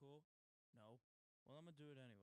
cool? No. Well, I'm gonna do it anyway.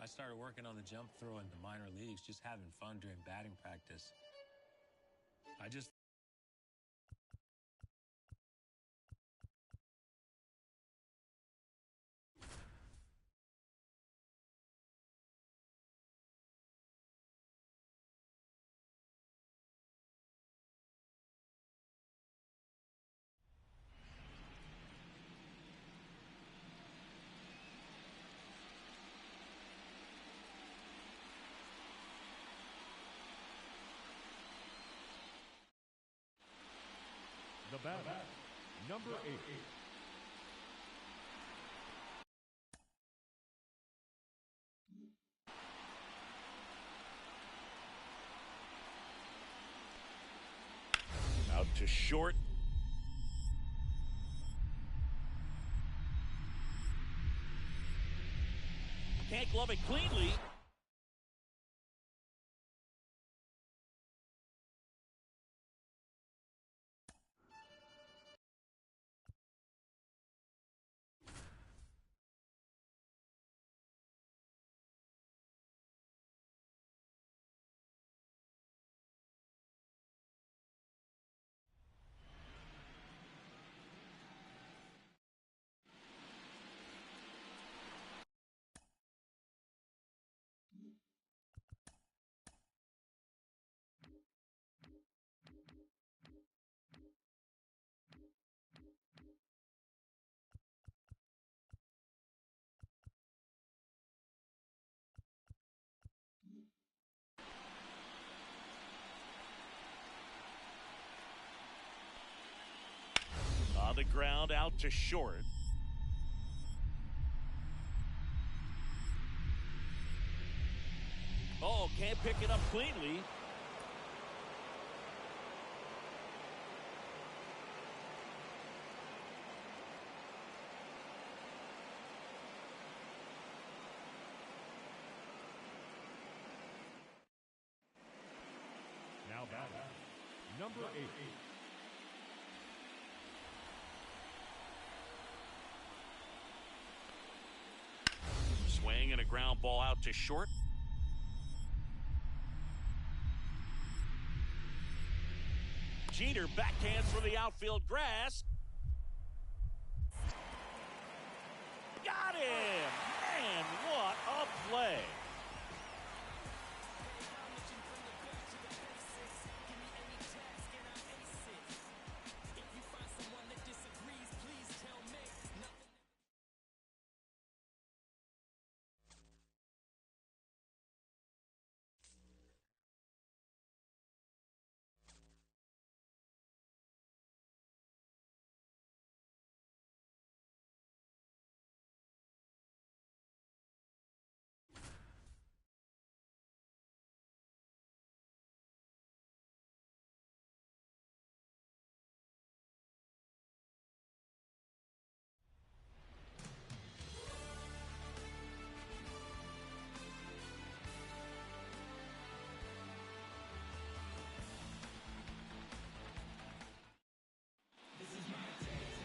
I started working on the jump throw in the minor leagues, just having fun during batting practice. I just The batter, number 8. Out to short. Can't glove it cleanly. On the ground, out to short. Oh, can't pick it up cleanly. Now batting, number 8. Swing and a ground ball out to short. Jeter backhands for the outfield grass. Got him! Man, what a play!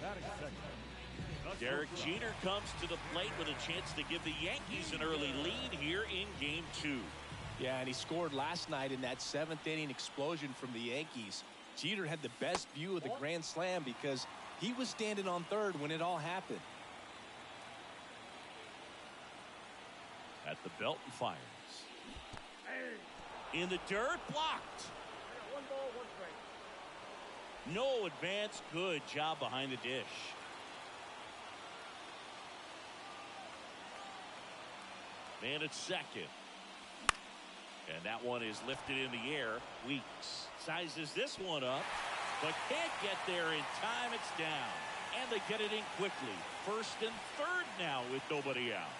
Batting second. Derek Jeter comes to the plate with a chance to give the Yankees an early lead here in Game 2. Yeah, and he scored last night in that 7th inning explosion from the Yankees. Jeter had the best view of the grand slam because he was standing on third when it all happened. At the belt and fires. In the dirt, blocked. No advance. Good job behind the dish. Man at second. And that one is lifted in the air. Weeks sizes this one up, but can't get there in time. It's down. And they get it in quickly. First and third now with nobody out.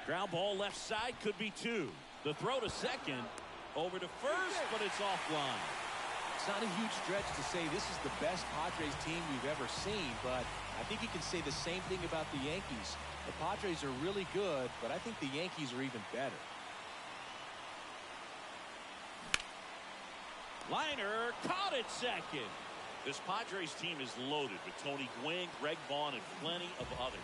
Ground ball left side, could be 2. The throw to second, over to first, but it's offline. It's not a huge stretch to say this is the best Padres team we've ever seen, but I think you can say the same thing about the Yankees. The Padres are really good, but I think the Yankees are even better. Liner caught at second. This Padres team is loaded with Tony Gwynn, Greg Vaughn, and plenty of others.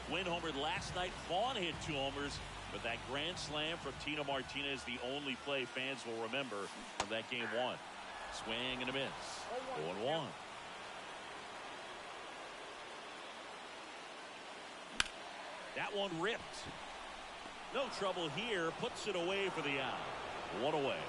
Gwynn homered last night. Vaughn hit 2 homers, but that grand slam from Tino Martinez, the only play fans will remember from that game 1. Swing and a miss. 0-1. That one ripped. No trouble here. Puts it away for the out. 1 away.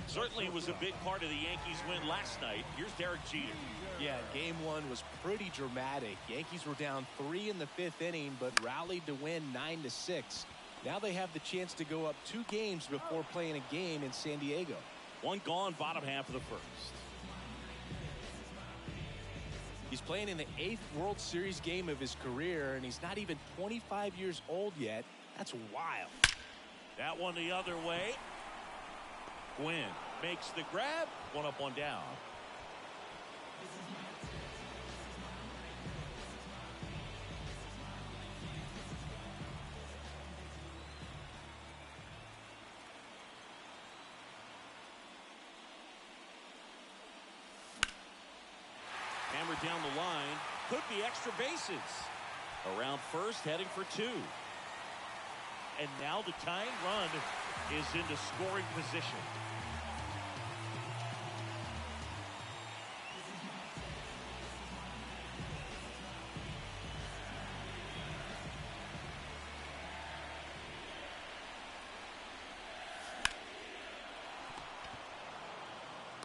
Certainly was a big part of the Yankees win last night. Here's Derek Jeter. Yeah, game 1 was pretty dramatic. Yankees were down 3 in the 5th inning, but rallied to win 9-6. Now they have the chance to go up 2 games before playing a game in San Diego. 1 gone, bottom half of the first. He's playing in the 8th World Series game of his career, and he's not even 25 years old yet. That's wild. That one the other way. Gwynn makes the grab. 1 up, 1 down. Hammer down the line. Could be extra bases. Around first, heading for 2. And now the tying run is into scoring position.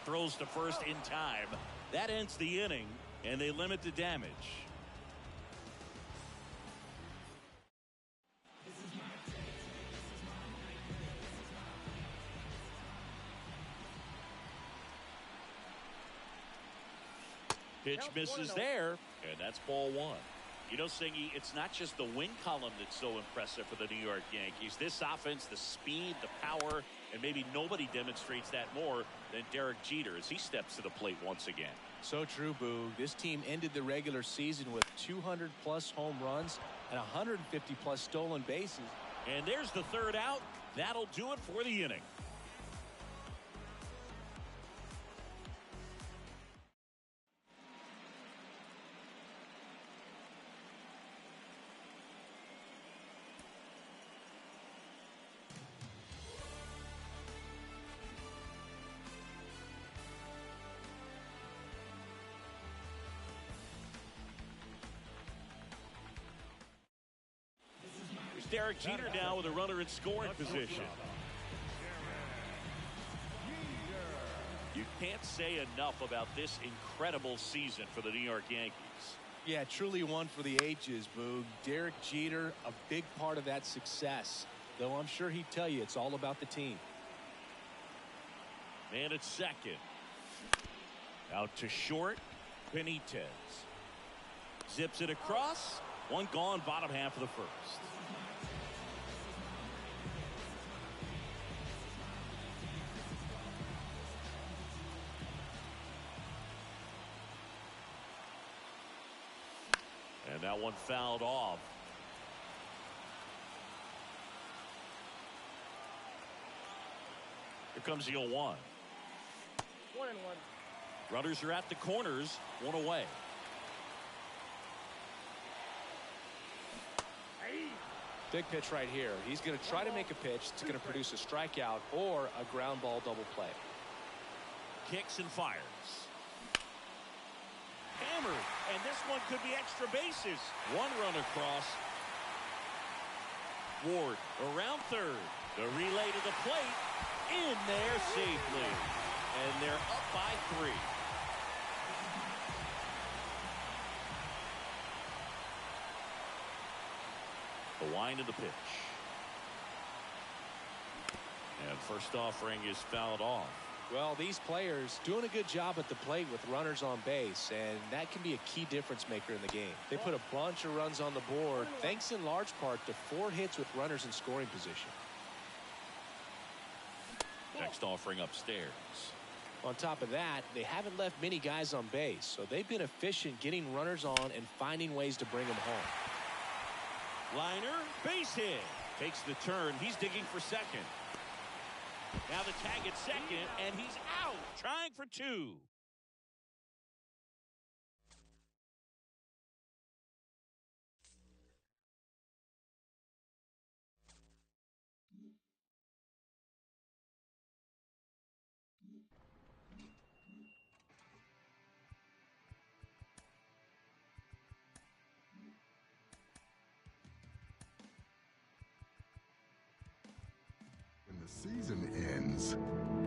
Throws to first in time. That ends the inning, and they limit the damage. Pitch misses there, and that's ball 1. You know, Singy, it's not just the win column that's so impressive for the New York Yankees. This offense, the speed, the power, and maybe nobody demonstrates that more than Derek Jeter as he steps to the plate once again. So true, Boo. This team ended the regular season with 200-plus home runs and 150-plus stolen bases. And there's the 3rd out. That'll do it for the inning. Derek Jeter now with a runner in scoring position. You can't say enough about this incredible season for the New York Yankees. Yeah, truly one for the ages, Boog. Derek Jeter, a big part of that success. Though I'm sure he'd tell you it's all about the team. Man at second. Out to short. Benitez. Zips it across. 1 gone, bottom half of the first. And that one fouled off. Here comes the 0-1. 1-1. Runners are at the corners. 1 away. Big pitch right here. He's going to try to make a pitch that's going to produce a strikeout or a ground ball double play. Kicks and fires. Hammered, and this one could be extra bases. 1 run across. Ward around third. The relay to the plate. In there safely. and they're up by 3. The wind of the pitch. And first offering is fouled off. Well, these players doing a good job at the plate with runners on base, and that can be a key difference maker in the game. They put a bunch of runs on the board, thanks in large part to 4 hits with runners in scoring position. Next offering upstairs. On top of that, they haven't left many guys on base, so they've been efficient getting runners on and finding ways to bring them home. Liner, base hit. Takes the turn. He's digging for second. Now the tag at second, and he's out, trying for 2. When the season ends,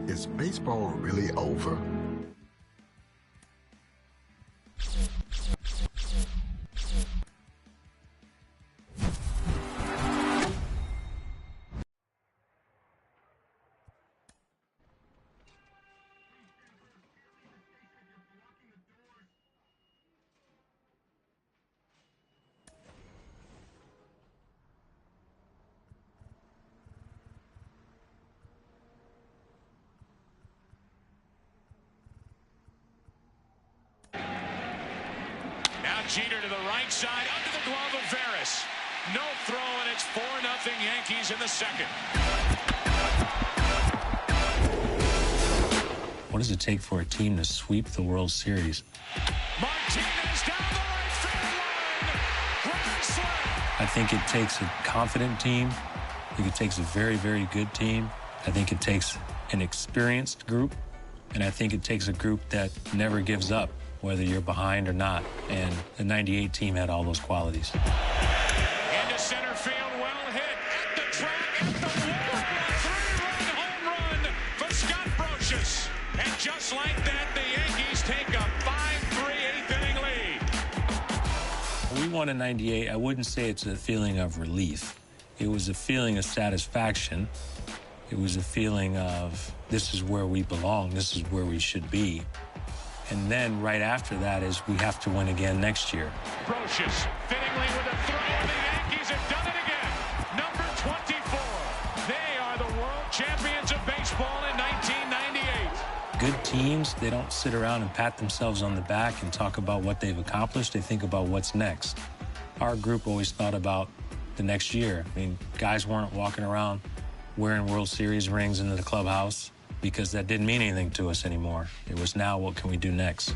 is baseball really over? Jeter to the right side, under the glove of Veras. No throw, and it's 4-0 Yankees in the second. What does it take for a team to sweep the World Series? Martinez down the right field line. Grand slam. I think it takes a confident team. I think it takes a very, very good team. I think it takes an experienced group. And I think it takes a group that never gives up, whether you're behind or not. And the 98 team had all those qualities. Into center field, well hit. At the track, at the wall. A 3-run home run for Scott Brosius. And just like that, the Yankees take a 5-3 eighth-inning lead. We won in 98. I wouldn't say it's a feeling of relief. It was a feeling of satisfaction. It was a feeling of, this is where we belong. This is where we should be. And then right after that is, we have to win again next year. Brosius fittingly with a throw, and the Yankees have done it again. Number 24. They are the world champions of baseball in 1998. Good teams, they don't sit around and pat themselves on the back and talk about what they've accomplished. They think about what's next. Our group always thought about the next year. I mean, guys weren't walking around wearing World Series rings into the clubhouse, because that didn't mean anything to us anymore. It was, now what can we do next?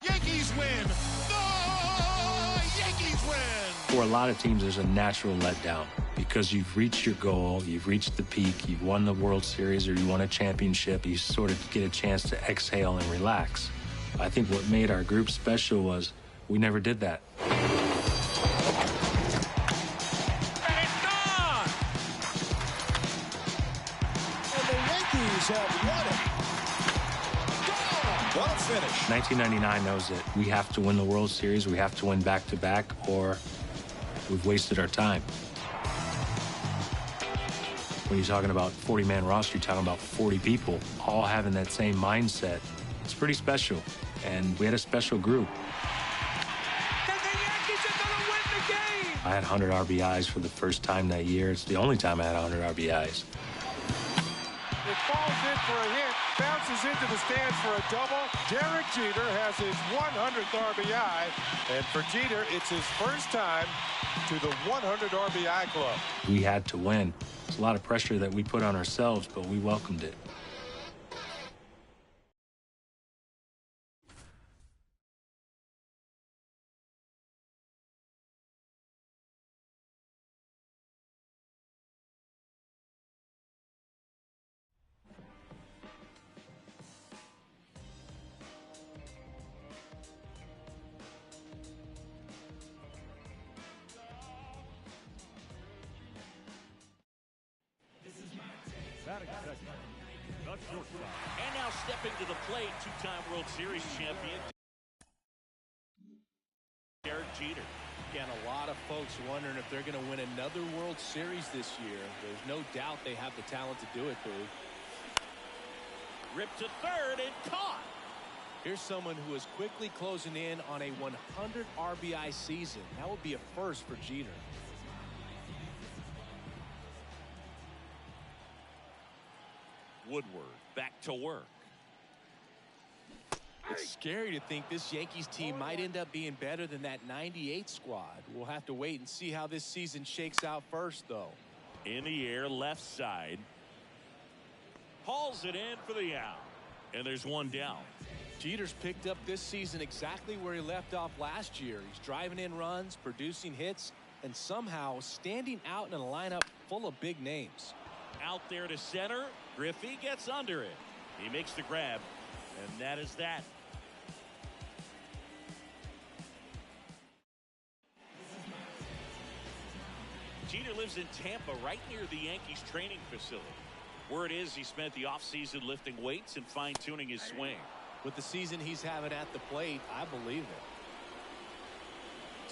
Yankees win. The Yankees win. For a lot of teams, there's a natural letdown because you've reached your goal, you've reached the peak, you've won the World Series or you won a championship, you sort of get a chance to exhale and relax. I think what made our group special was we never did that. And it's gone. And the Yankees have won it. Gone. club finish. 1999 knows that we have to win the World Series, we have to win back-to-back, or we've wasted our time. When you're talking about 40-man roster, you're talking about 40 people all having that same mindset. It's pretty special, and we had a special group. The Yankees are going to win the game. I had 100 RBIs for the first time that year. It's the only time I had 100 RBIs. It falls in for a hit, bounces into the stands for a double. Derek Jeter has his 100th RBI, and for Jeter, it's his first time to the 100 RBI club. We had to win. It's a lot of pressure that we put on ourselves, but we welcomed it. Batting second, the shortstop. And now stepping to the plate, two-time World Series champion, Derek Jeter. Again, a lot of folks wondering if they're going to win another World Series this year. There's no doubt they have the talent to do it, Boo. Ripped to third and caught. Here's someone who is quickly closing in on a 100 RBI season. That would be a first for Jeter. Woodward back to work. It's scary to think this Yankees team might end up being better than that 98 squad. We'll have to wait and see how this season shakes out first, though. In the air, left side. Hauls it in for the out. And there's one down. Jeter's picked up this season exactly where he left off last year. He's driving in runs, producing hits, and somehow standing out in a lineup full of big names. Out there to center. Griffey gets under it. He makes the grab, and that is that. Jeter lives in Tampa, right near the Yankees training facility. Word is he spent the offseason lifting weights and fine-tuning his swing. With the season he's having at the plate, I believe it.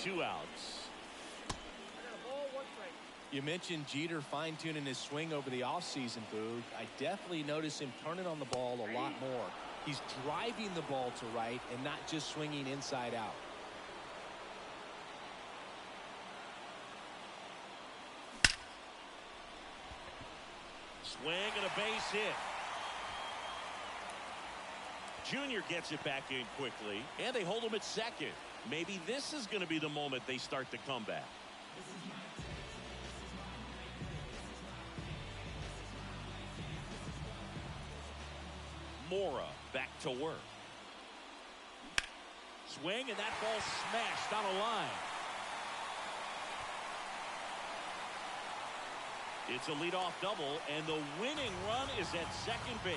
2 outs. You mentioned Jeter fine-tuning his swing over the offseason, Boog. I definitely notice him turning on the ball a lot more. He's driving the ball to right and not just swinging inside out. Swing and a base hit. Junior gets it back in quickly, and they hold him at second. Maybe this is going to be the moment they start the comeback. Mora back to work. Swing, and that ball smashed on a line. It's a leadoff double, and the winning run is at second base.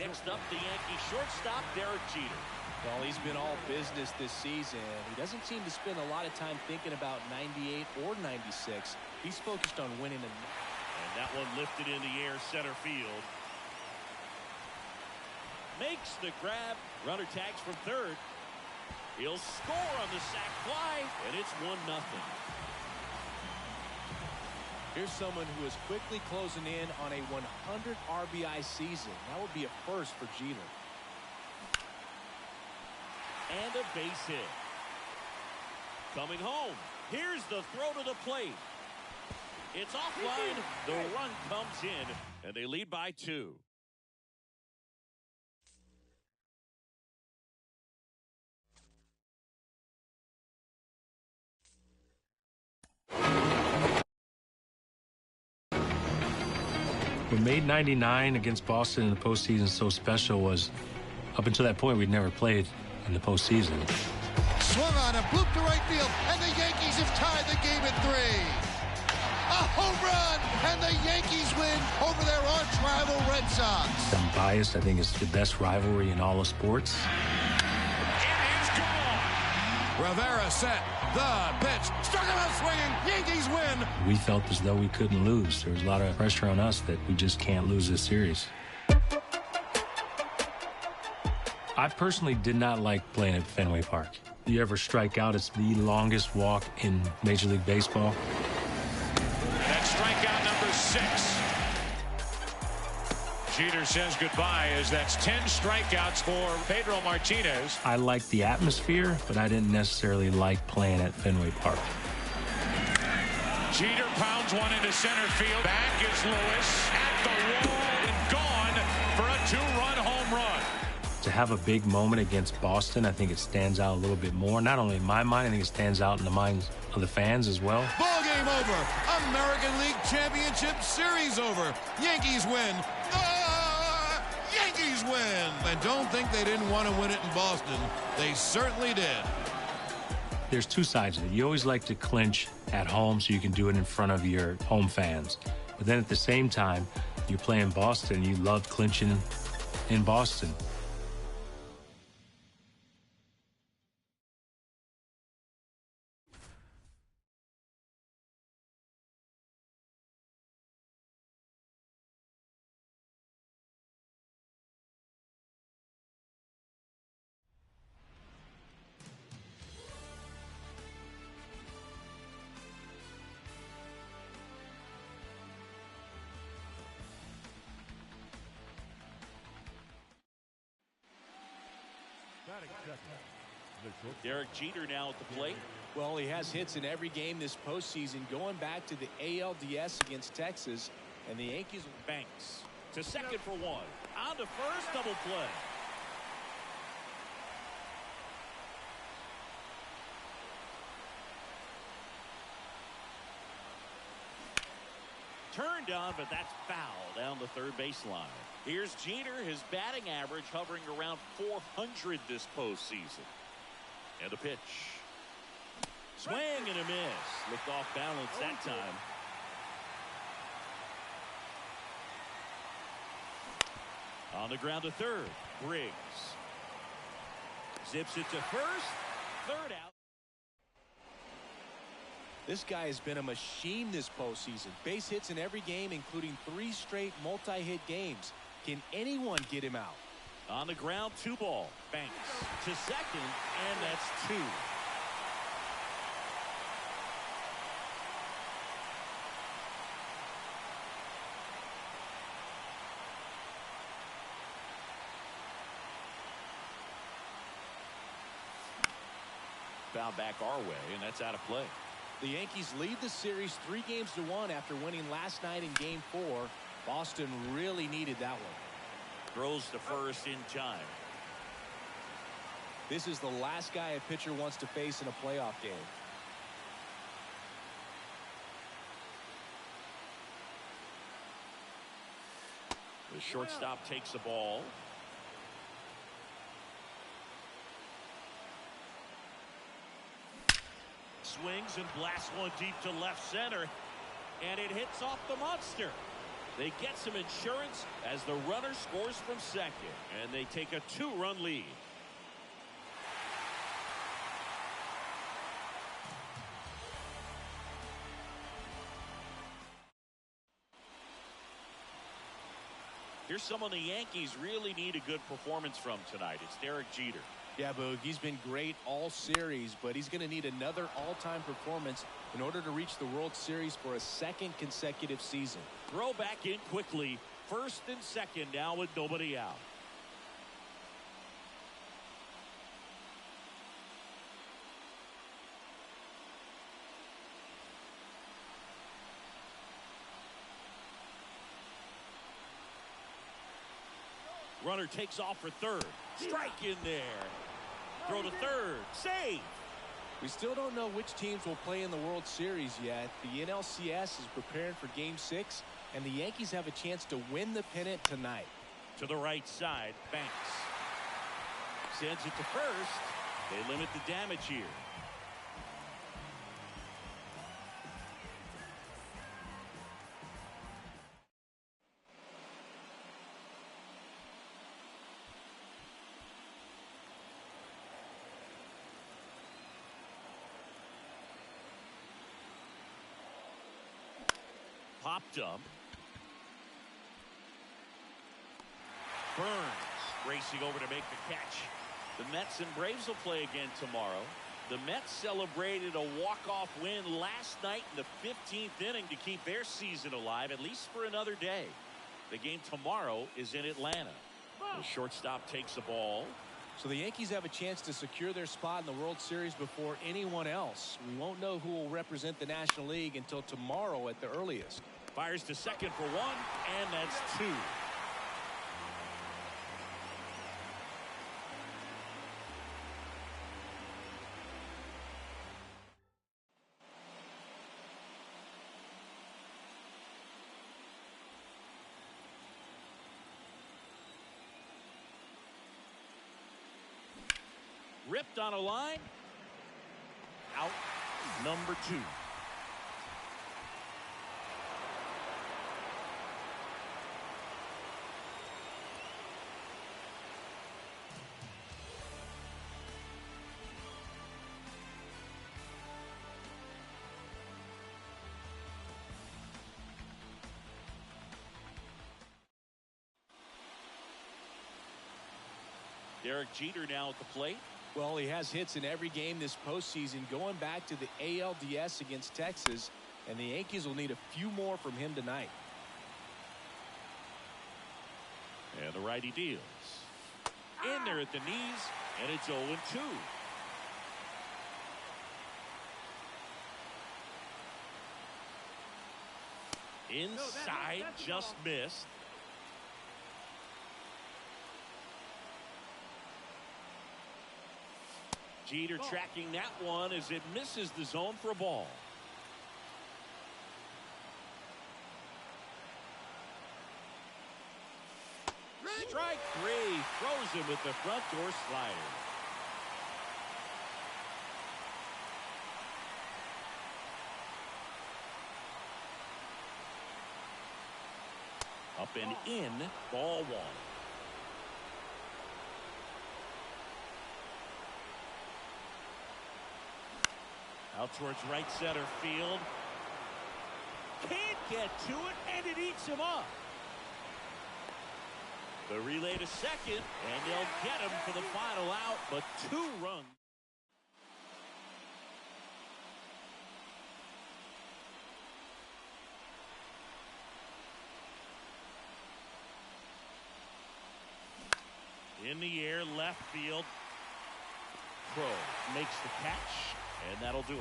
Next up, the Yankee shortstop, Derek Jeter. Well, he's been all business this season. He doesn't seem to spend a lot of time thinking about 98 or 96. He's focused on winning. And that one lifted in the air, center field. Makes the grab. Runner tags from third. He'll score on the sac fly, and it's 1-0. Here's someone who is quickly closing in on a 100 RBI season. That would be a first for Jeter. and a base hit. Coming home. Here's the throw to the plate. It's offline. The run comes in, and they lead by 2. What made '99 against Boston in the postseason so special was, up until that point, we'd never played in the postseason. Swung on and blooped to right field, and the Yankees have tied the game at 3. A home run, and the Yankees win over their arch-rival Red Sox. I'm biased. I think it's the best rivalry in all of sports. It is gone. Rivera set the pitch. Struck him out swinging. Yankees win. We felt as though we couldn't lose. There was a lot of pressure on us that we just can't lose this series. I personally did not like playing at Fenway Park. You ever strike out, it's the longest walk in Major League Baseball. That's strikeout number 6. Jeter says goodbye as that's 10 strikeouts for Pedro Martinez. I liked the atmosphere, but I didn't necessarily like playing at Fenway Park. Jeter pounds one into center field. Back is Lewis at the wall and gone for a 2-run home run. To have a big moment against Boston, I think it stands out a little bit more. Not only in my mind, I think it stands out in the minds of the fans as well. Ball game over. American League Championship Series over. Yankees win. Yankees win. And don't think they didn't want to win it in Boston. They certainly did. There's two sides of it. You always like to clinch at home so you can do it in front of your home fans. But then at the same time, you're playing Boston. You love clinching in Boston. Derek Jeter now at the plate. Well, he has hits in every game this postseason, going back to the ALDS against Texas, and the Yankees. Banks to second for 1. On to first, double play. Turned on, but that's foul down the third baseline. Here's Jeter, his batting average hovering around 400 this postseason. And a pitch. Swing and a miss. Looked off balance that time. On the ground to third. Briggs. Zips it to first. Third out. This guy has been a machine this postseason. Base hits in every game, including 3 straight multi-hit games. Can anyone get him out? On the ground, 2 ball. Banks to second, and that's 2. Foul back our way, and that's out of play. The Yankees lead the series 3-1 after winning last night in Game 4. Boston really needed that one. Throws to first in time. This is the last guy a pitcher wants to face in a playoff game. The shortstop takes the ball. Swings and blasts one deep to left center, and it hits off the monster. They get some insurance as the runner scores from second, and they take a 2-run lead. Here's someone the Yankees really need a good performance from tonight. It's Derek Jeter. Yeah, Boog, he's been great all series, but he's going to need another all-time performance in order to reach the World Series for a 2nd consecutive season. Throw back in quickly. First and second now with nobody out. Runner takes off for third. Strike in there. Throw to third. Save. We still don't know which teams will play in the World Series yet. The NLCS is preparing for Game 6, and the Yankees have a chance to win the pennant tonight. To the right side, Banks. Sends it to first. They limit the damage here. Popped up. Burns racing over to make the catch. The Mets and Braves will play again tomorrow. The Mets celebrated a walk-off win last night in the 15th inning to keep their season alive, at least for another day. The game tomorrow is in Atlanta. The shortstop takes the ball. So the Yankees have a chance to secure their spot in the World Series before anyone else. We won't know who will represent the National League until tomorrow at the earliest. Fires to second for one, and that's two. Ripped on a line. Out number two. Derek Jeter now at the plate. Well, he has hits in every game this postseason, going back to the ALDS against Texas, and the Yankees will need a few more from him tonight. And the righty deals. In there at the knees, and it's 0-2. Inside, just missed. Jeter tracking that one as it misses the zone for a ball. Strike three. Throws him with the front door slider. Up and in. Ball one. Out towards right center field. Can't get to it, and it eats him up. The relay to second, and they'll get him for the final out, but 2 runs. In the air, left field. Crowe makes the catch. And that'll do it.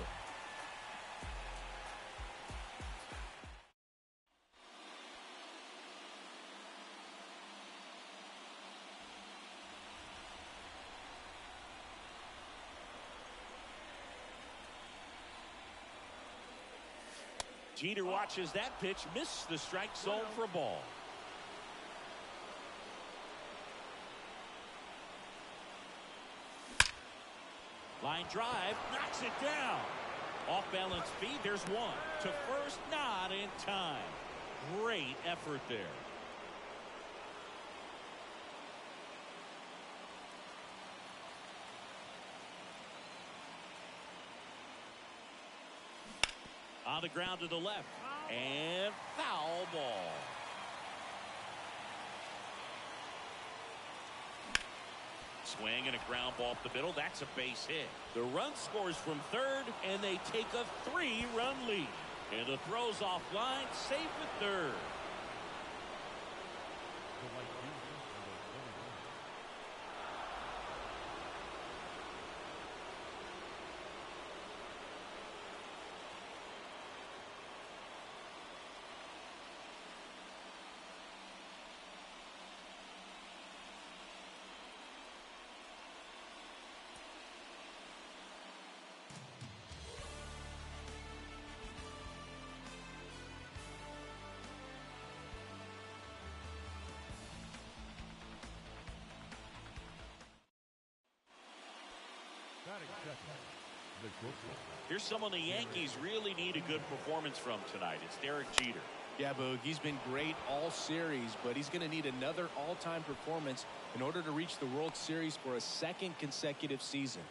Jeter watches that pitch, misses the strike zone for a ball. Line drive, knocks it down. Off balance feed, there's one. To first, not in time. Great effort there. On the ground to the left. And foul ball. Swing and a ground ball up the middle. That's a base hit. The run scores from third, and they take a 3-run lead. And the throw's offline, safe at third. Batting second, the shortstop. Here's someone the Yankees really need a good performance from tonight. It's Derek Jeter. Yeah, Boog, he's been great all series, but he's going to need another all-time performance in order to reach the World Series for a second consecutive season.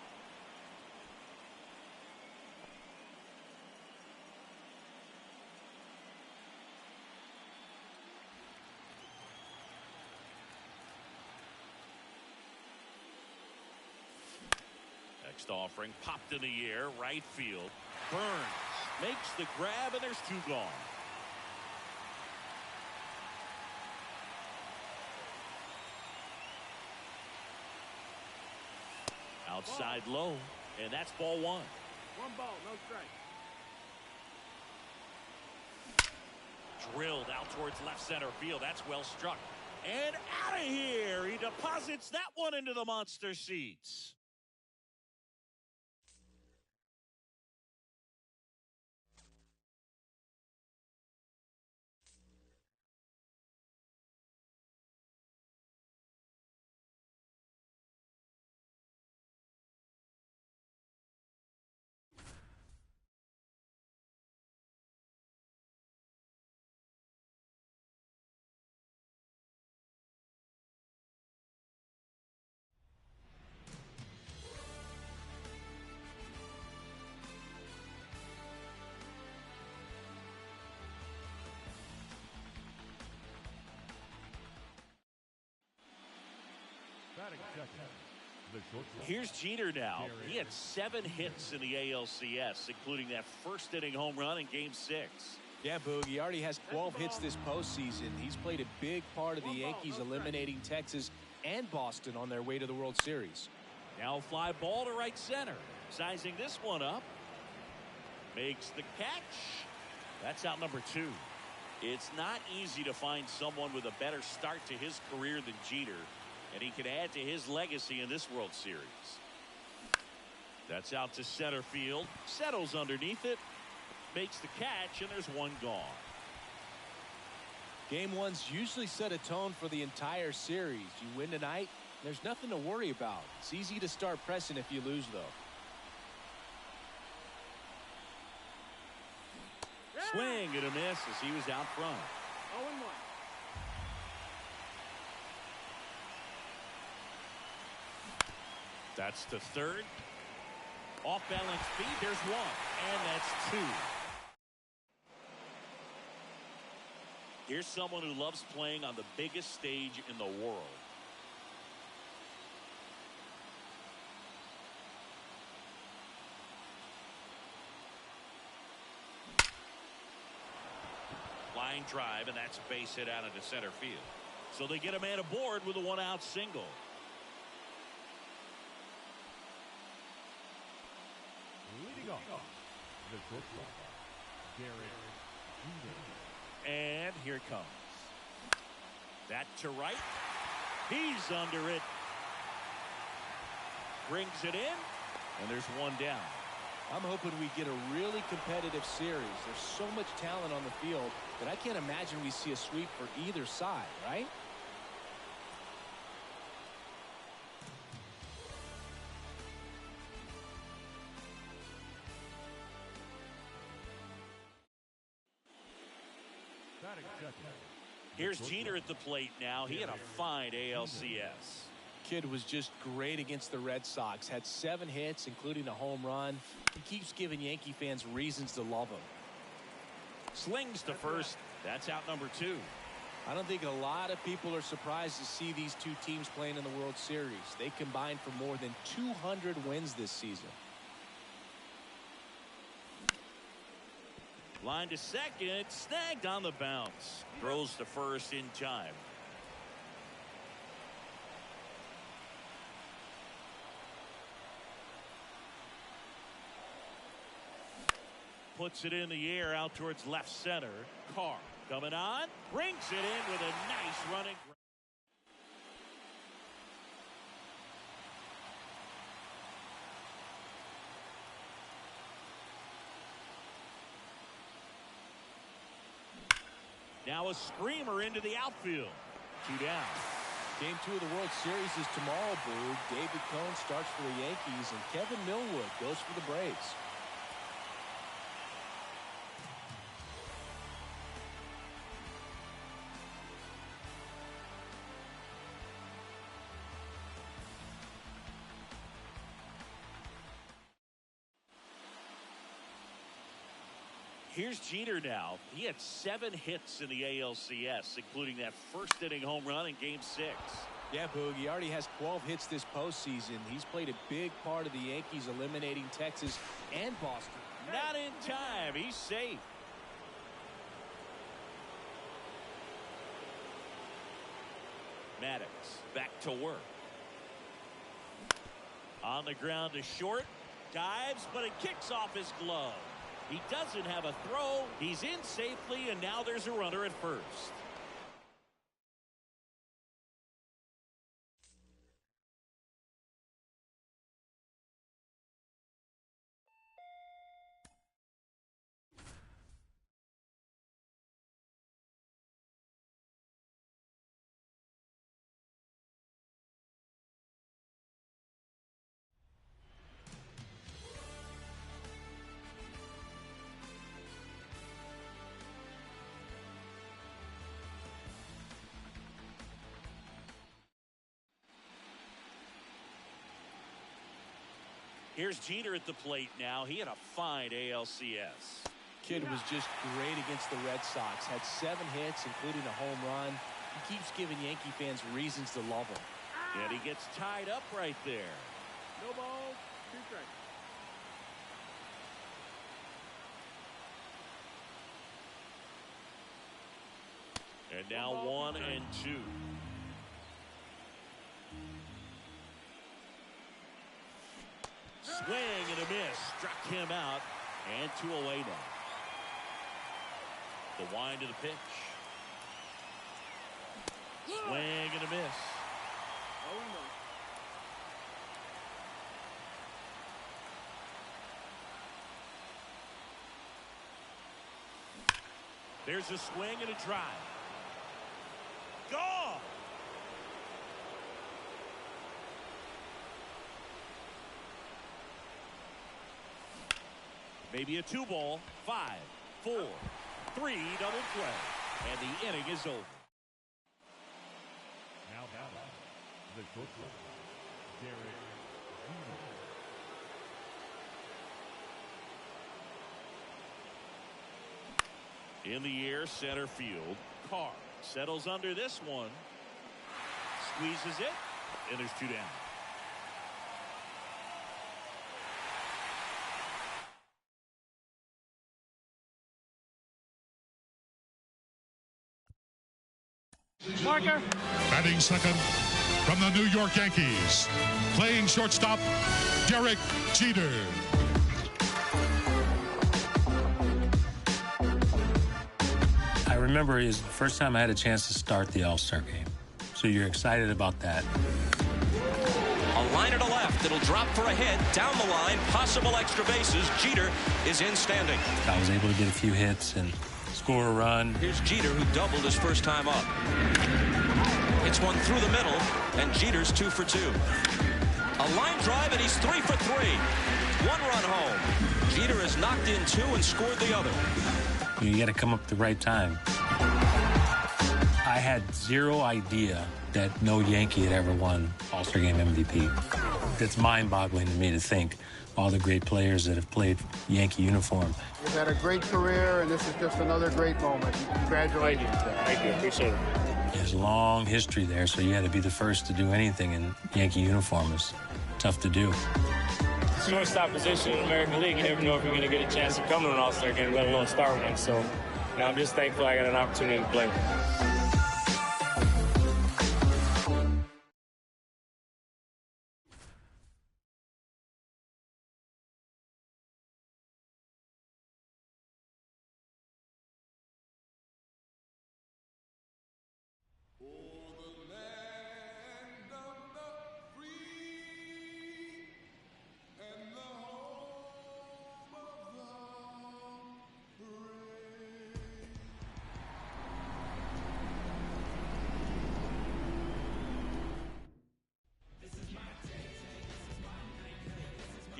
Next offering popped in the air, right field. Burns makes the grab, and there's two gone. Outside low, and that's ball one. One ball, no strike. Drilled out towards left center field. That's well struck. And out of here. He deposits that one into the monster seats. Batting second, the shortstop. Here's Jeter now. He had 7 hits in the ALCS, including that first inning home run in Game 6. Yeah, Boog, he already has 12 hits this postseason. He's played a big part of the Yankees eliminating Texas and Boston on their way to the World Series. Now fly ball to right center. Sizing this one up. Makes the catch. That's out number 2. It's not easy to find someone with a better start to his career than Jeter, and he can add to his legacy in this World Series. That's out to center field. Settles underneath it. Makes the catch, and there's one gone. Game 1's usually set a tone for the entire series. You win tonight, there's nothing to worry about. It's easy to start pressing if you lose, though. Swing and a miss as he was out front. 0-1. That's to third. Off balance feet. There's one, and that's 2. Here's someone who loves playing on the biggest stage in the world. Line drive, and that's a base hit out into center field. So they get a man aboard with a 1-out single. Leading off, the shortstop, Derek Jeter. And here it comes. That to right. He's under it. Brings it in, and there's one down. I'm hoping we get a really competitive series. There's so much talent on the field that I can't imagine we see a sweep for either side, right? Batting second. Here's Jeter at the plate now. He had a fine ALCS. Kid was just great against the Red Sox. Had 7 hits, including a home run. He keeps giving Yankee fans reasons to love him. Slings to first. That's out number 2. I don't think a lot of people are surprised to see these two teams playing in the World Series. They combined for more than 200 wins this season. Line to second. Snagged on the bounce. Throws to first in time. Puts it in the air out towards left center. Carr coming on. Brings it in with a nice running. Now a screamer into the outfield. 2 down. Game 2 of the World Series is tomorrow, Boog. David Cone starts for the Yankees, and Kevin Millwood goes for the Braves. Here's Jeter now. He had 7 hits in the ALCS, including that first inning home run in Game 6. Yeah, Boog, he already has 12 hits this postseason. He's played a big part of the Yankees eliminating Texas and Boston. Not in time. He's safe. Maddox back to work. On the ground to short. Dives, but it kicks off his glove. He doesn't have a throw. He's in safely, and now there's a runner at first. Here's Jeter at the plate now. He had a fine ALCS. Kid was just great against the Red Sox. Had 7 hits, including a home run. He keeps giving Yankee fans reasons to love him. And he gets tied up right there. No balls, 2 strikes. And now 1 and 2. Swing and a miss. Struck him out. And 2 away now. The wind of the pitch. Swing and a miss. There's a swing and a drive. Gone. Maybe a 2 ball. 5, 4, 3 double play. And the inning is over. Now batting, the shortstop, Derek Jeter. In the air, center field. Carr settles under this one. Squeezes it. And there's 2 down. Marker. Batting second from the New York Yankees, playing shortstop, Derek Jeter. I remember it was the first time I had a chance to start the All-Star game. So you're excited about that. A liner to left. It'll drop for a hit. Down the line. Possible extra bases. Jeter is in standing. I was able to get a few hits and score a run. Here's Jeter, who doubled his first time up. It's one through the middle, and Jeter's 2 for 2. A line drive, and he's 3 for 3. 1 run home. Jeter has knocked in 2 and scored the other. You got to come up at the right time. I had 0 idea that no Yankee had ever won All-Star Game MVP. That's mind-boggling to me to think all the great players that have played Yankee uniform. You've had a great career, and this is just another great moment. Congratulations. Thank you. Appreciate it. There's a long history there, so you had to be the first to do anything in Yankee uniform. Is tough to do. Shortstop position in the American League, you never know if you're going to get a chance to come to an All-Star game, let alone start one. So I'm just thankful I got an opportunity to play.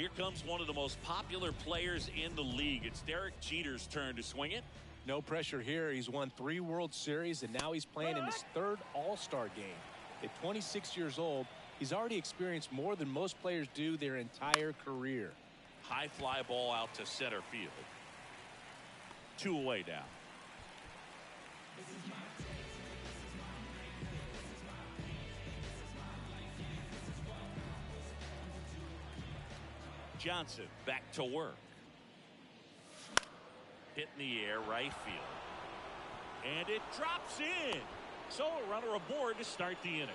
Here comes one of the most popular players in the league. It's Derek Jeter's turn to swing it. No pressure here. He's won 3 World Series, and now he's playing in his 3rd All-Star game. At 26 years old, he's already experienced more than most players do their entire career. High fly ball out to center field. 2 away now. Johnson back to work. Hit in the air, right field. And it drops in. So a runner aboard to start the inning.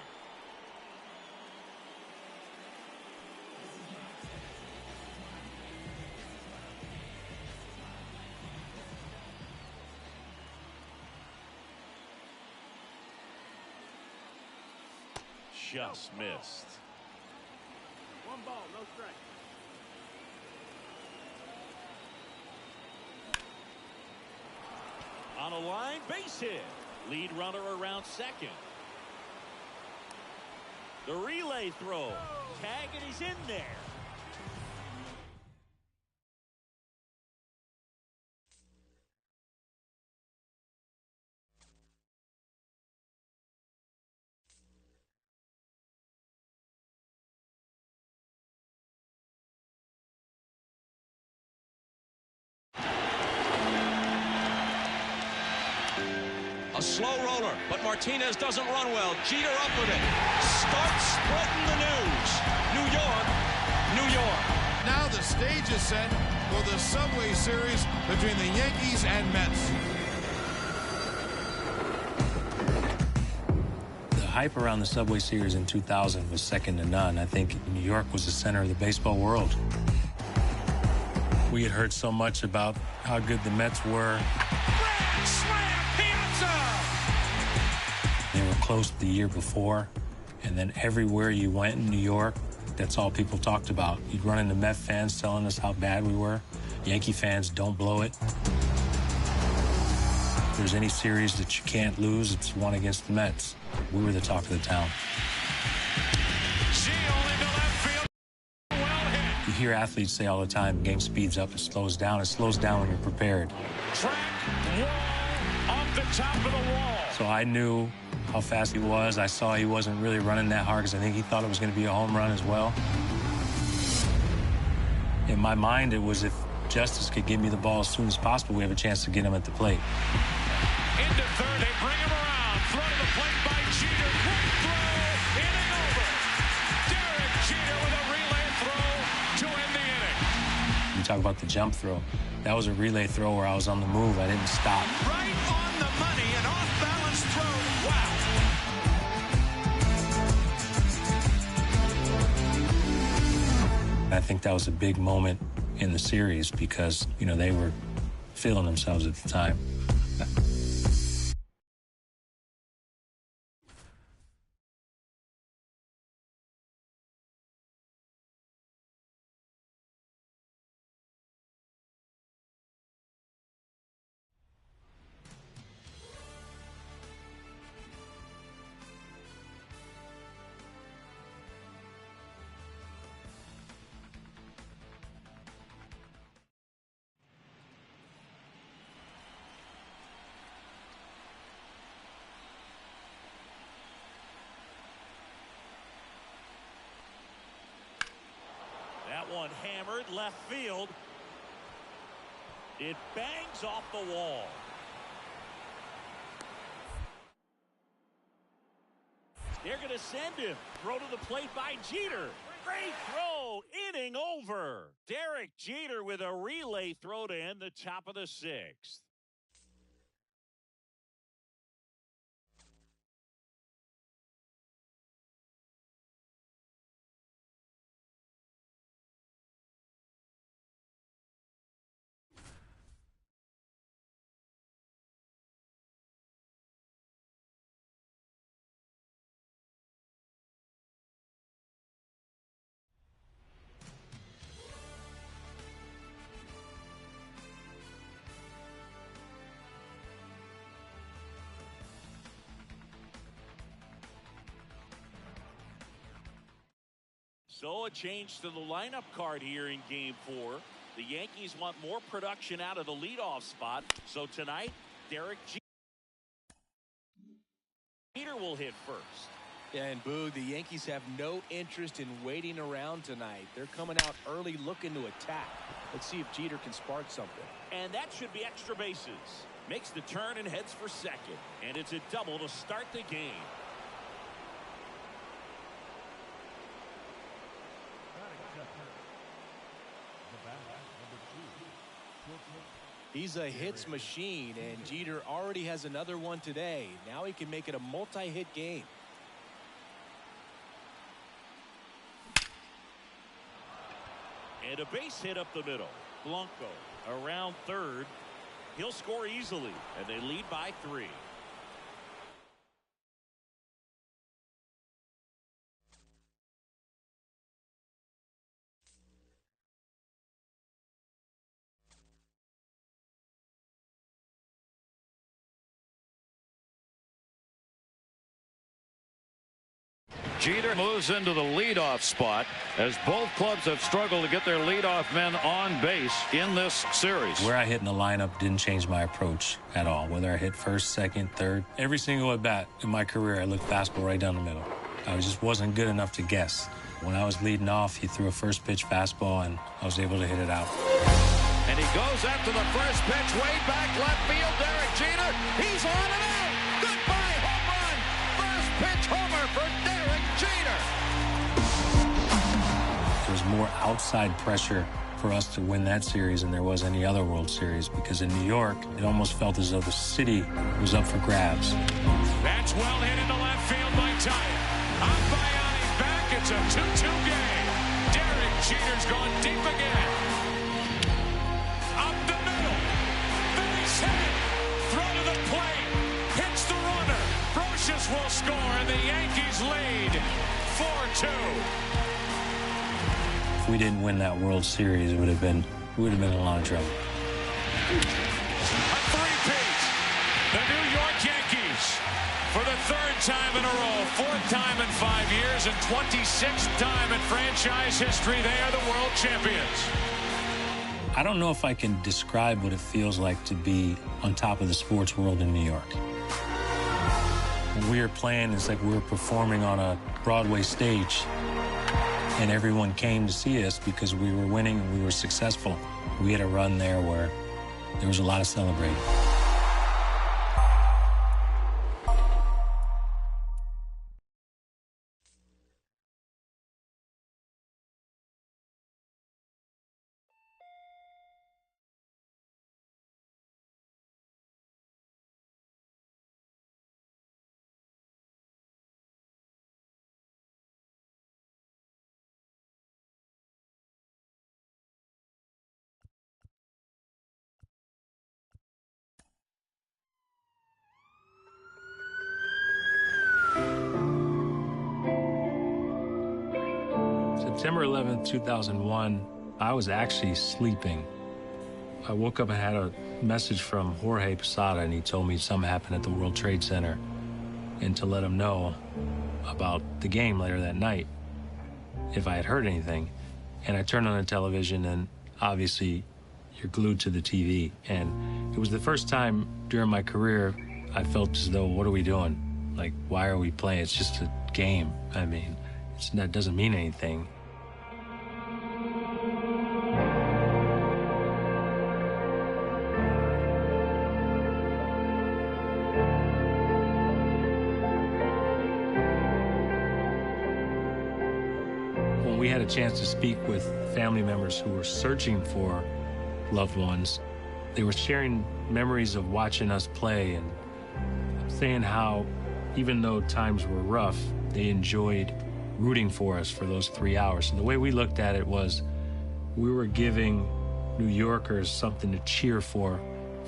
Just missed. 1 ball, no strike. On a line, base hit. Lead runner around second. The relay throw. Tag, and he's in there. A slow roller, but Martinez doesn't run well. Jeter up with it. Starts spreading the news. New York, New York. Now the stage is set for the Subway Series between the Yankees and Mets. The hype around the Subway Series in 2000 was second to none. I think New York was the center of the baseball world. We had heard so much about how good the Mets were. Grand slam, Piazza! They were close the year before, and then everywhere you went in New York, that's all people talked about. You'd run into Met fans telling us how bad we were. Yankee fans, don't blow it. If there's any series that you can't lose, it's one against the Mets. We were the talk of the town. You hear athletes say all the time, game speeds up, it slows down. It slows down when you're prepared. Track wall off the top of the wall. So I knew how fast he was. I saw he wasn't really running that hard because I think he thought it was going to be a home run as well. In my mind, it was if Justice could give me the ball as soon as possible, we have a chance to get him at the plate. Into third, they bring him around. Throw to the plate by Jeter. Quick throw, inning over. Derek Jeter with a relay throw to end the inning. You talk about the jump throw. That was a relay throw where I was on the move. I didn't stop. Right on the money, an off-balance throw. Wow. I think that was a big moment in the series because, you know, they were feeling themselves at the time. That one hammered left field. It bangs off the wall. They're going to send him. Throw to the plate by Jeter. Great throw. Inning over. Derek Jeter with a relay throw to end the top of the 6th. So a change to the lineup card here in Game 4. The Yankees want more production out of the leadoff spot. So tonight, Derek Jeter will hit first. Yeah, and Boog, the Yankees have no interest in waiting around tonight. They're coming out early looking to attack. Let's see if Jeter can spark something. And that should be extra bases. Makes the turn and heads for second. And it's a double to start the game. He's a hits machine, and Jeter already has another one today. Now he can make it a multi-hit game. And a base hit up the middle. Blanco around third. He'll score easily, and they lead by 3. Jeter moves into the leadoff spot as both clubs have struggled to get their leadoff men on base in this series. Where I hit in the lineup didn't change my approach at all. Whether I hit first, second, third, every single at bat in my career, I looked fastball right down the middle. I just wasn't good enough to guess. When I was leading off, he threw a first pitch fastball, and I was able to hit it out. And he goes after the first pitch, way back left field. Derek Jeter, he's on and out. Goodbye, home run. First pitch homer for Derek Jeter. There was more outside pressure for us to win that series than there was any other World Series, because in New York, it almost felt as though the city was up for grabs. That's well hit into left field by Tyatt. Up by Yanni, back. It's a 2-2 game. Derek Jeter's gone deep again. Up the middle. Base hit. Throw to the plate. Hits the runner. Brocious will score, and the Yankees lead 4-2. If we didn't win that World Series, we would have been in a lot of trouble. A three-peat. The New York Yankees, for the 3rd time in a row, 4th time in 5 years, and 26th time in franchise history, they are the world champions. I don't know if I can describe what it feels like to be on top of the sports world in New York. When we were playing, it's like we were performing on a Broadway stage. And everyone came to see us because we were winning and we were successful. We had a run there where there was a lot of celebrating. September 11th, 2001, I was actually sleeping. I woke up and had a message from Jorge Posada, and he told me something happened at the World Trade Center and to let him know about the game later that night if I had heard anything. And I turned on the television, and obviously you're glued to the TV. And it was the first time during my career I felt as though, what are we doing? Like, why are we playing? It's just a game. I mean, that doesn't mean anything. We had a chance to speak with family members who were searching for loved ones. They were sharing memories of watching us play and saying how, even though times were rough, they enjoyed rooting for us for those 3 hours. And the way we looked at it was we were giving New Yorkers something to cheer for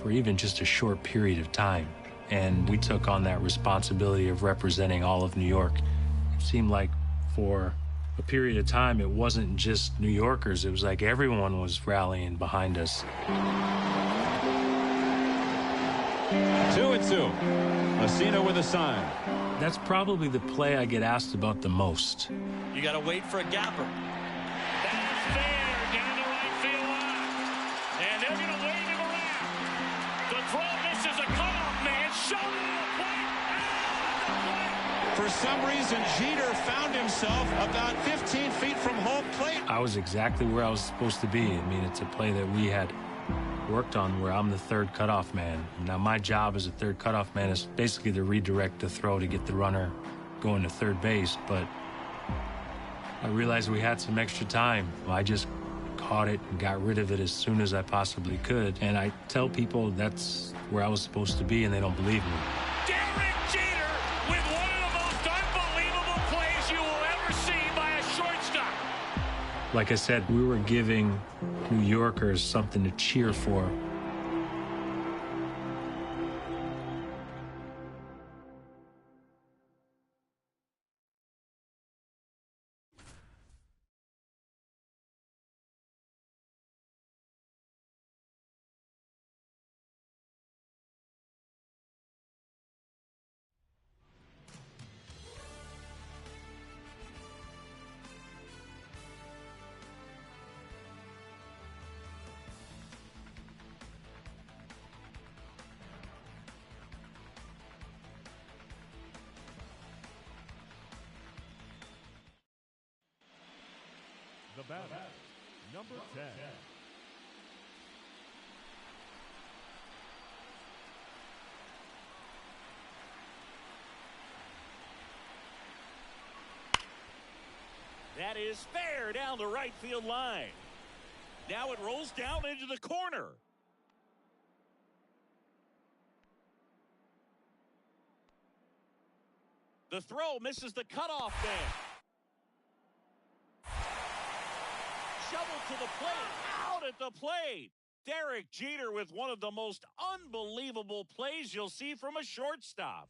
even just a short period of time. And we took on that responsibility of representing all of New York. It seemed like for a period of time, it wasn't just New Yorkers. It was like everyone was rallying behind us. 2-2. Messina with a sign. That's probably the play I get asked about the most. You got to wait for a gapper. That's fair down the right field line. And they're going to wave him around. The throw misses a cutoff man. Shoulder to the plate. For some reason, Jeter found himself about 15 feet from home plate. I was exactly where I was supposed to be. I mean, it's a play that we had worked on where I'm the third cutoff man. Now, my job as a third cutoff man is basically to redirect the throw to get the runner going to third base, but I realized we had some extra time. I just caught it and got rid of it as soon as I possibly could, and I tell people that's where I was supposed to be, and they don't believe me. Derek Jeter with one of the most unbelievable plays you will ever see by a shortstop. Like I said, we were giving New Yorkers something to cheer for. The batter, number 10. That is fair down the right field line. Now it rolls down into the corner. The throw misses the cutoff man. Shovel to the plate, out at the plate. Derek Jeter with one of the most unbelievable plays you'll see from a shortstop.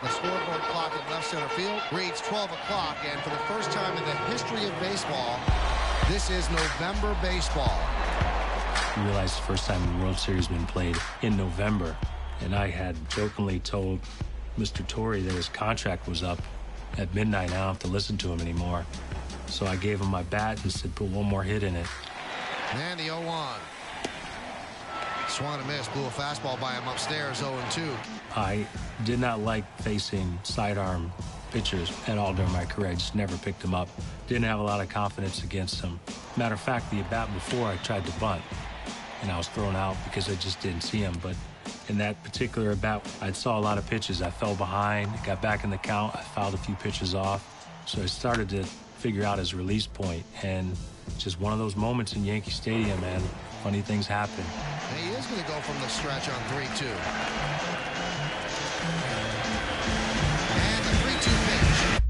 The scoreboard clock at left center field reads 12 o'clock, and for the first time in the history of baseball, this is November baseball. I realized the first time the World Series had been played in November, and I had jokingly told Mr. Torrey that his contract was up at midnight. I don't have to listen to him anymore. So I gave him my bat and said, put one more hit in it. And the 0-1. Swung and missed, blew a fastball by him upstairs, 0-2. I did not like facing sidearm pitchers at all during my career. I just never picked them up. Didn't have a lot of confidence against them. Matter of fact, the at-bat before I tried to bunt, and I was thrown out because I just didn't see him. But in that particular at-bat, I saw a lot of pitches. I fell behind, got back in the count, I fouled a few pitches off. So I started to figure out his release point, and just one of those moments in Yankee Stadium, man. Funny things happen. And he is going to go from the stretch on 3-2. And the 3-2 pitch.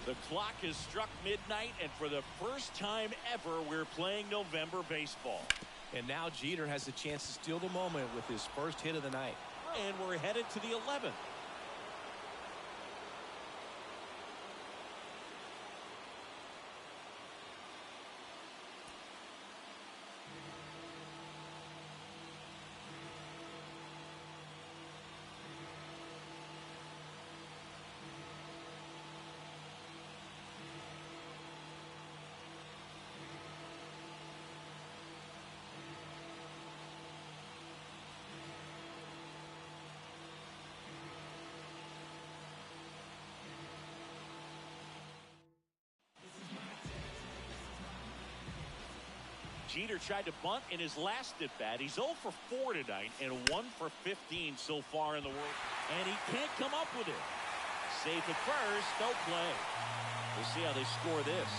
The clock has struck midnight, and for the first time ever, we're playing November baseball. And now Jeter has a chance to steal the moment with his first hit of the night. And we're headed to the 11th. Jeter tried to bunt in his last at-bat. He's 0 for 4 tonight and 1 for 15 so far in the world. And he can't come up with it. Safe at first, no play. We'll see how they score this.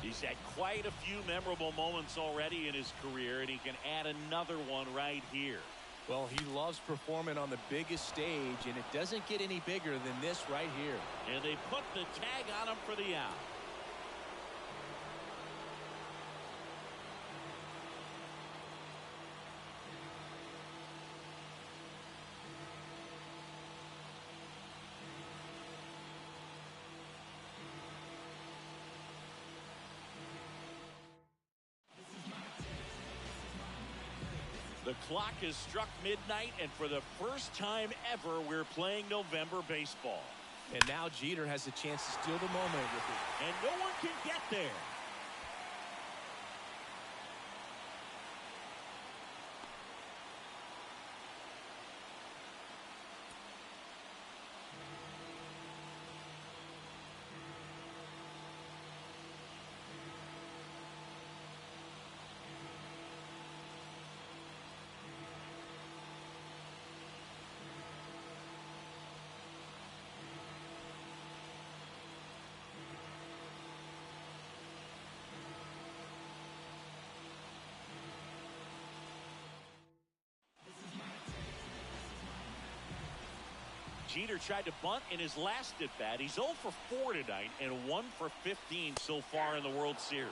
He's had quite a few memorable moments already in his career, and he can add another one right here. Well, he loves performing on the biggest stage, and it doesn't get any bigger than this right here. And they put the tag on him for the out. The clock has struck midnight, and for the first time ever, we're playing November baseball. And now Jeter has a chance to steal the moment with it. And no one can get there. Jeter tried to bunt in his last at-bat. He's 0 for 4 tonight and 1 for 15 so far in the World Series.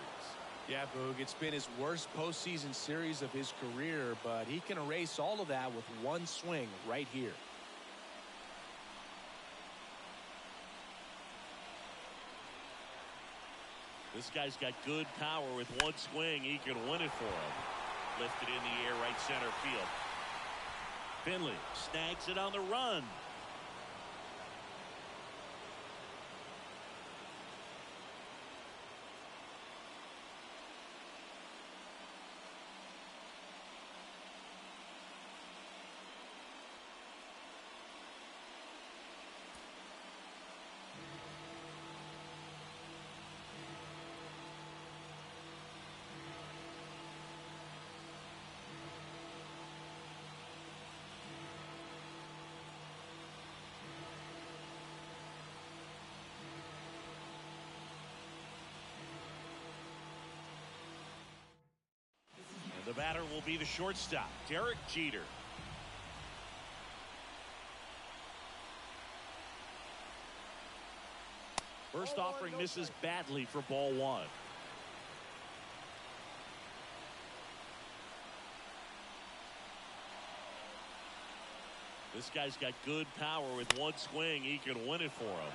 Yeah, Boog, it's been his worst postseason series of his career, but he can erase all of that with one swing right here. This guy's got good power. With one swing, he can win it for him. Lifted in the air, right center field. Finley snags it on the run. The batter will be the shortstop, Derek Jeter. First offering misses badly for ball one. This guy's got good power. With one swing, he can win it for him.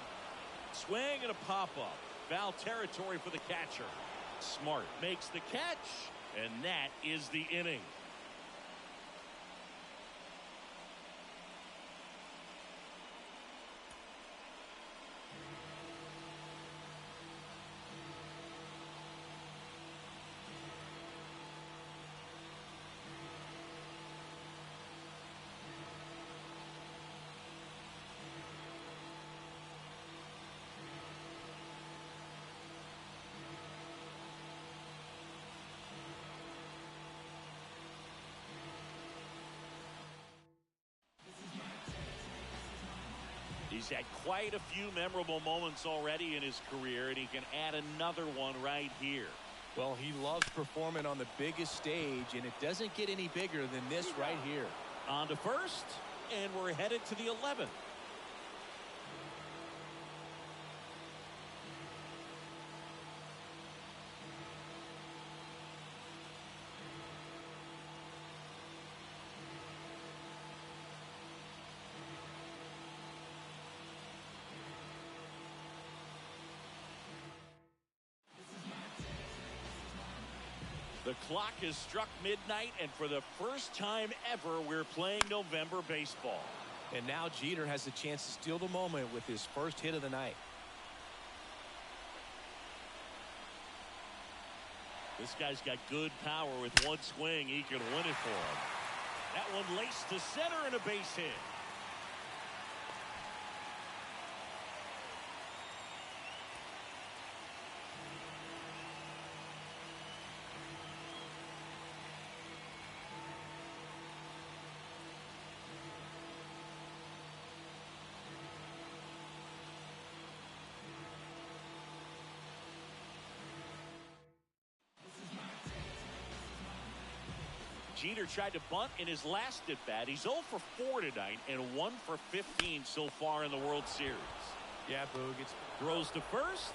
Swing and a pop-up. Foul territory for the catcher. Smart makes the catch. And that is the inning. He's had quite a few memorable moments already in his career, and he can add another one right here. Well, he loves performing on the biggest stage, and it doesn't get any bigger than this right here. On to first, and we're headed to the 11th. The clock has struck midnight, and for the first time ever, we're playing November baseball. And now Jeter has the chance to steal the moment with his first hit of the night. This guy's got good power. With one swing, he can win it for him. That one laced to center and a base hit. Jeter tried to bunt in his last at bat. He's 0 for 4 tonight and 1 for 15 so far in the World Series. Yeah, Boog. Throws to first,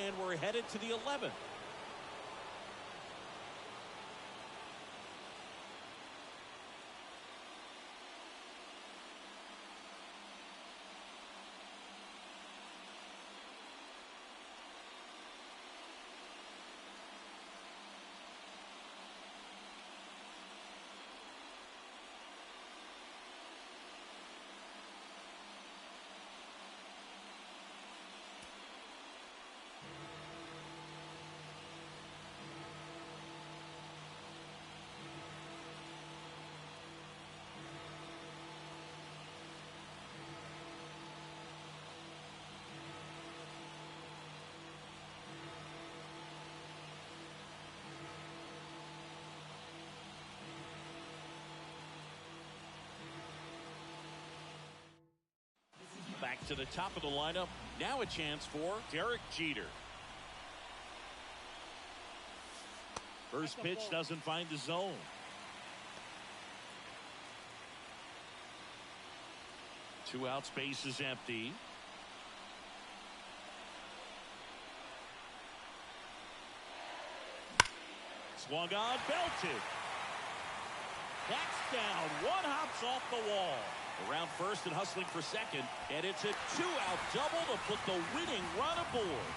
and we're headed to the 11th. Back to the top of the lineup. Now a chance for Derek Jeter. First pitch doesn't find the zone. Two outs, base is empty. Swung on, belted. That's down. One hops off the wall. Around first and hustling for second, and it's a 2-out double to put the winning run aboard.